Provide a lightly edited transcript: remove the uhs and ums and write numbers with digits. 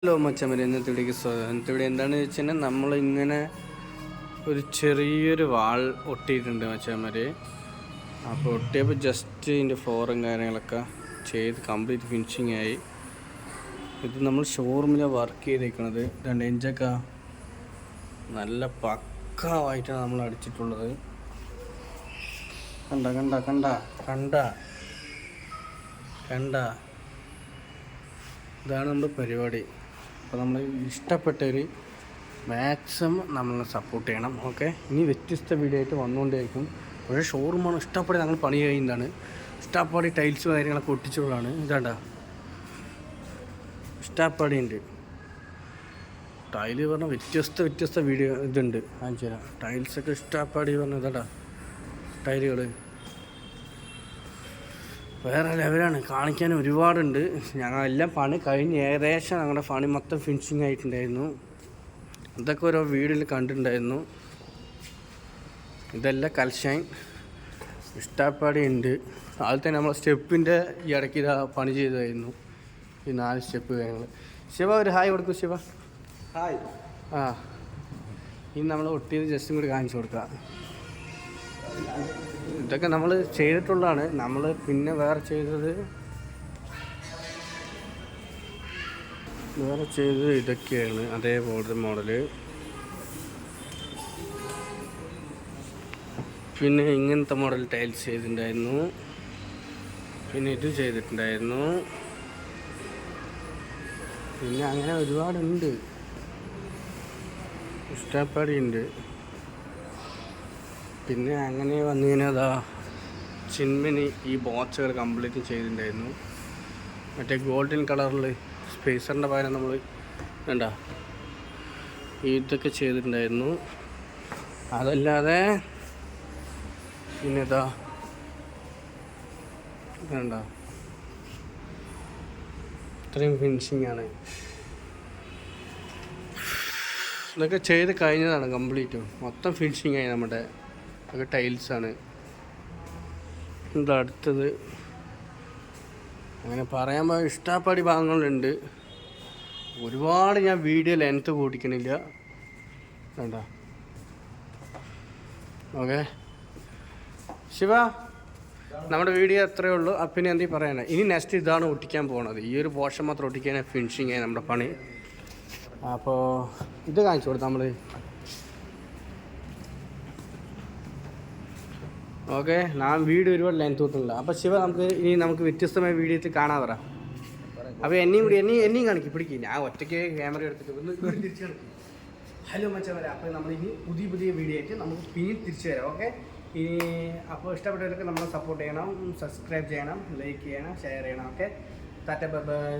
Hello മച്ചമ്മ, ഇന്നത്തെ ഇവിടെ എന്താണെന്ന് വെച്ച് കഴിഞ്ഞാൽ നമ്മളിങ്ങനെ ഒരു ചെറിയൊരു വാൾ ഒട്ടിയിട്ടുണ്ട് മച്ചമ്മര്. അപ്പോൾ ഒട്ടിയപ്പോൾ ജസ്റ്റ് ഇതിൻ്റെ ഫ്ലോറും കാര്യങ്ങളൊക്കെ ചെയ്ത് കംപ്ലീറ്റ് ഫിനിഷിങ് ആയി. ഇത് നമ്മൾ ഷോറൂമിലാണ് വർക്ക് ചെയ്തേക്കുന്നത്. 2 ഇഞ്ചൊക്കെ നല്ല പക്കാവായിട്ടാണ് നമ്മൾ അടിച്ചിട്ടുള്ളത്. കണ്ട കണ്ട കണ്ട കണ്ട കണ്ട ഇതാണ് നമ്മുടെ പരിപാടി. അപ്പോൾ നമ്മൾ ഇഷ്ടപ്പെട്ടവർ മാക്സിമം നമ്മളെ സപ്പോർട്ട് ചെയ്യണം. ഓക്കെ, ഇനി വ്യത്യസ്ത വീഡിയോ ആയിട്ട് വന്നുകൊണ്ടേയിരിക്കും. പക്ഷേ ഷോറൂമാണ് ഇഷ്ടപ്പെടി ഞങ്ങൾ പണി കഴിയുന്നതാണ്. ഇഷ്ടപ്പാടി ടൈൽസ് കാര്യങ്ങളൊക്കെ ഒട്ടിച്ചുള്ളതാണ്. ഇതാണ്ട ഇഷ്ടപ്പാടി ഉണ്ട്. ടൈല് പറഞ്ഞാൽ വ്യത്യസ്ത വീഡിയോ ഇതുണ്ട്. കാണിച്ചു തരാം. ടൈൽസൊക്കെ ഇഷ്ടപ്പാടി പറഞ്ഞാൽ ഇതാടാ ടൈലുകൾ വേറെ ലെവലാണ്. കാണിക്കാൻ ഒരുപാടുണ്ട്. ഞങ്ങളെല്ലാം പണി കഴിഞ്ഞ് ഏകദേശം ഞങ്ങളുടെ പണി മൊത്തം ഫിനിഷിങ് ആയിട്ടുണ്ടായിരുന്നു. അതൊക്കെ ഓരോ വീഡിയോയിൽ കണ്ടിട്ടുണ്ടായിരുന്നു. ഇതെല്ലാം കൽഷൈൻ ഇഷ്ടപ്പാടി ഉണ്ട്. അതിൽ തന്നെ നമ്മൾ സ്റ്റെപ്പിൻ്റെ ഈ ഇടയ്ക്ക് ഇതാ പണി ചെയ്തായിരുന്നു. ഈ 4 സ്റ്റെപ്പ് കാര്യങ്ങൾ. ശിവ ഒരു ഹായ് കൊടുക്കും. ശിവ ഹായ്. ഇനി നമ്മൾ ഒട്ടിയത് ജസ്റ്റും കൂടി കാണിച്ചു കൊടുക്കുക. ഇതൊക്കെ നമ്മൾ ചെയ്തിട്ടുള്ളതാണ്. നമ്മൾ പിന്നെ വേറെ ചെയ്തത് ഇതൊക്കെയാണ്. അതേപോലത്തെ മോഡല്. പിന്നെ ഇങ്ങനത്തെ മോഡൽ ടൈൽസ് ചെയ്തിട്ടുണ്ടായിരുന്നു. പിന്നെ ഇത് ചെയ്തിട്ടുണ്ടായിരുന്നു. പിന്നെ അങ്ങനെ ഒരുപാടുണ്ട്. ഇഷ്ടപ്പാടിയുണ്ട്. പിന്നെ അങ്ങനെ വന്നു കഴിഞ്ഞാൽ അതാ ചിന്മിനി ഈ ബോക്സുകൾ കംപ്ലീറ്റ് ചെയ്തിട്ടുണ്ടായിരുന്നു. മറ്റേ ഗോൾഡൻ കളറിൽ സ്പേസറിൻ്റെ പകരം നമ്മൾ വേണ്ട ഇതൊക്കെ ചെയ്തിട്ടുണ്ടായിരുന്നു. അതല്ലാതെ പിന്നെ ഇതാ വേണ്ട ഇത്രയും ഫിനിഷിംഗ് ആണ്. ഇതൊക്കെ ചെയ്ത് കഴിഞ്ഞതാണ് കംപ്ലീറ്റും. മൊത്തം ഫിനിഷിംഗ് ആയി. നമ്മുടെ ഒക്കെ ടൈൽസാണ്. എന്താ അടുത്തത് അങ്ങനെ പറയാൻ ഇഷ്ടപ്പാടി ഭാഗങ്ങളുണ്ട്. ഒരുപാട് ഞാൻ വീഡിയോ ലെങ്ത്ത് കൂട്ടിക്കണില്ല. വേണ്ട ഓക്കെ ശിവ, നമ്മുടെ വീഡിയോ അത്രയേ ഉള്ളൂ. പിന്നെ എന്തെങ്കിലും പറയാനാണ്. ഇനി നെക്സ്റ്റ് ഇതാണ് ഒട്ടിക്കാൻ പോകുന്നത്. ഈ ഒരു പോർഷൻ മാത്രം ഒട്ടിക്കാൻ ഫിനിഷിങ് ആയി നമ്മുടെ പണി. അപ്പോൾ ഇത് കാണിച്ചു കൊടുത്താൽ നമ്മൾ ഓക്കെ. ഞാൻ വീഡിയോ ഒരുപാട് ലെങ്ത് തൊട്ടുള്ള. അപ്പോൾ ശിവ നമുക്ക് വ്യത്യസ്തമായ വീഡിയോത്തിൽ കാണാൻ പറ. അപ്പോൾ എന്നെയും കാണിക്കും പിടിക്കും. ഞാൻ ഒറ്റയ്ക്ക് ക്യാമറ എടുത്തിട്ട് തിരിച്ചു കാണിക്കും. ഹലോ മച്ചവരെ, അപ്പോൾ നമ്മളിനി പുതിയ വീഡിയോ ആയിട്ട് നമുക്ക് പിന്നെ തിരിച്ചു വരാം. ഓക്കെ, ഇനി അപ്പോൾ ഇഷ്ടപ്പെട്ടവരൊക്കെ നമ്മളെ സപ്പോർട്ട് ചെയ്യണം, സബ്സ്ക്രൈബ് ചെയ്യണം, ലൈക്ക് ചെയ്യണം, ഷെയർ ചെയ്യണം. Okay, Tata bye bye.